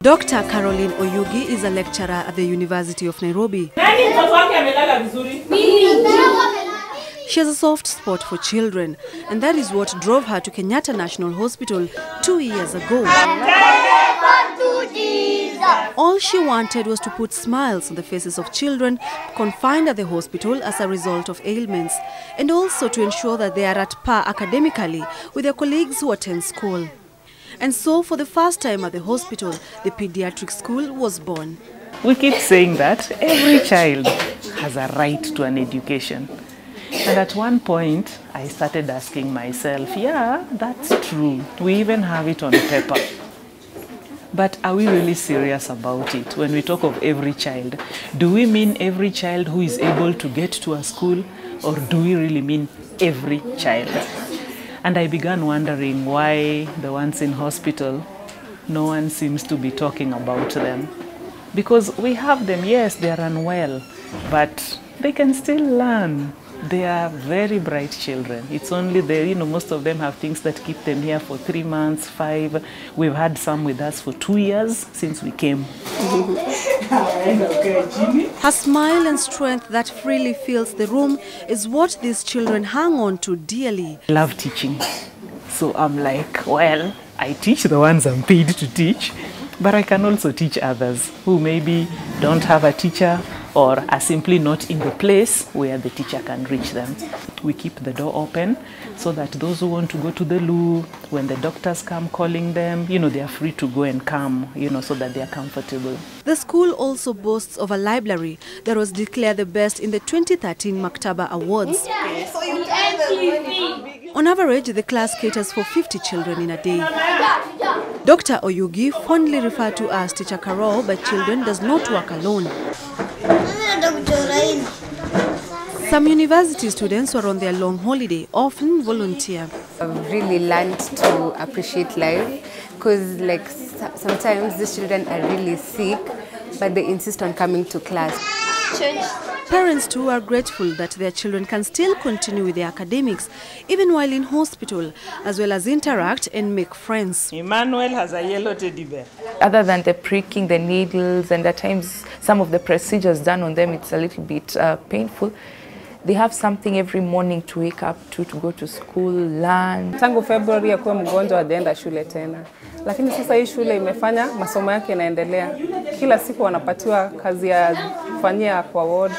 Dr Caroline Oyugi is a lecturer at the University of Nairobi. She has a soft spot for children, and that is what drove her to Kenyatta National Hospital 2 years ago. All she wanted was to put smiles on the faces of children confined at the hospital as a result of ailments, and also to ensure that they are at par academically with their colleagues who attend school. And so, for the first time at the hospital, the Paediatric school was born. We keep saying that every child has a right to an education. And at one point, I started asking myself, yeah, that's true. We even have it on paper. But are we really serious about it? When we talk of every child, do we mean every child who is able to get to a school, or do we really mean every child? And I began wondering why the ones in hospital, no one seems to be talking about them. Because we have them, yes, they are unwell, but they can still learn. They are very bright children. It's only the, most of them have things that keep them here for 3 months, 5. We've had some with us for 2 years since we came. Her smile and strength that freely fills the room is what these children hang on to dearly. I love teaching. So I'm like, well, I teach the ones I'm paid to teach, but I can also teach others who maybe don't have a teacher or are simply not in the place where the teacher can reach them. We keep the door open so that those who want to go to the loo, when the doctors come calling them, they are free to go and come, so that they are comfortable. The school also boasts of a library that was declared the best in the 2013 Maktaba Awards. On average, the class caters for 50 children in a day. Dr Oyugi, fondly referred to as Teacher Carol by children, does not work alone. Some university students who are on their long holiday often volunteer. I've really learned to appreciate life because sometimes these children are really sick, but they insist on coming to class. Parents too are grateful that their children can still continue with their academics even while in hospital, as well as interact and make friends. Emmanuel has a yellow teddy bear. Other than the pricking, the needles, and at times some of the procedures done on them, it's a little bit painful. They have something every morning to wake up to go to school, learn. Tangu February akuwa mgonjwa hajaenda shule tena. Lakini sasa hii shule imefanya masomo yake yanaendelea. Kila siku wanapatiwa kazi ya kufanyia kwa ward.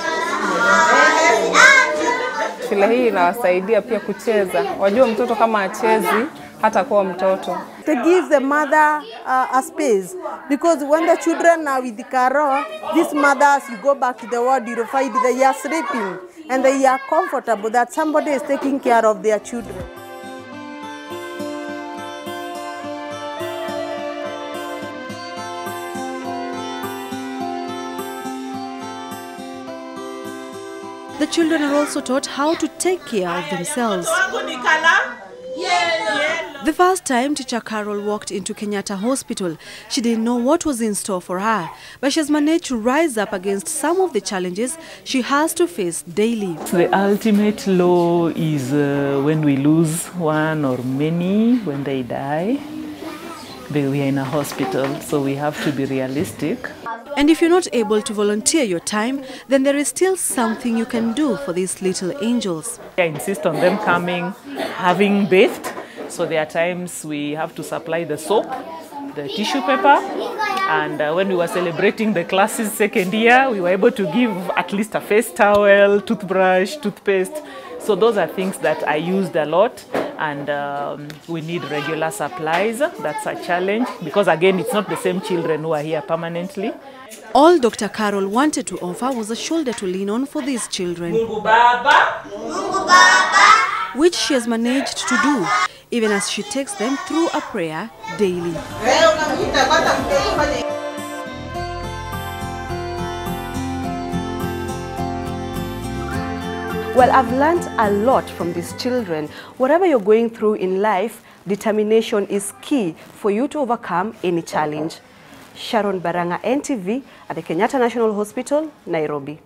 Shule hii inawasaidia pia kucheza. Wajua mtoto kama achezi hata kuwa mtoto. To give the mother a space, because when the children are with the Carol, these mothers, you go back to the ward, you find they are sleeping and they are comfortable that somebody is taking care of their children. The children are also taught how to take care of themselves. The first time Teacher Carol walked into Kenyatta Hospital, she didn't know what was in store for her, but she has managed to rise up against some of the challenges she has to face daily. The ultimate low is when we lose one or many, when they die. We are in a hospital, so we have to be realistic. And if you're not able to volunteer your time, then there is still something you can do for these little angels. I insist on them coming, having bathed. So there are times we have to supply the soap, the tissue paper, and when we were celebrating the classes second year, we were able to give at least a face towel, toothbrush, toothpaste. So those are things that I used a lot, and we need regular supplies. That's a challenge because again, it's not the same children who are here permanently. All Dr. Carol wanted to offer was a shoulder to lean on for these children, which she has managed to do, even as she takes them through a prayer daily. Well, I've learned a lot from these children. Whatever you're going through in life, determination is key for you to overcome any challenge. Sharon Barang'a, NTV, at the Kenyatta National Hospital, Nairobi.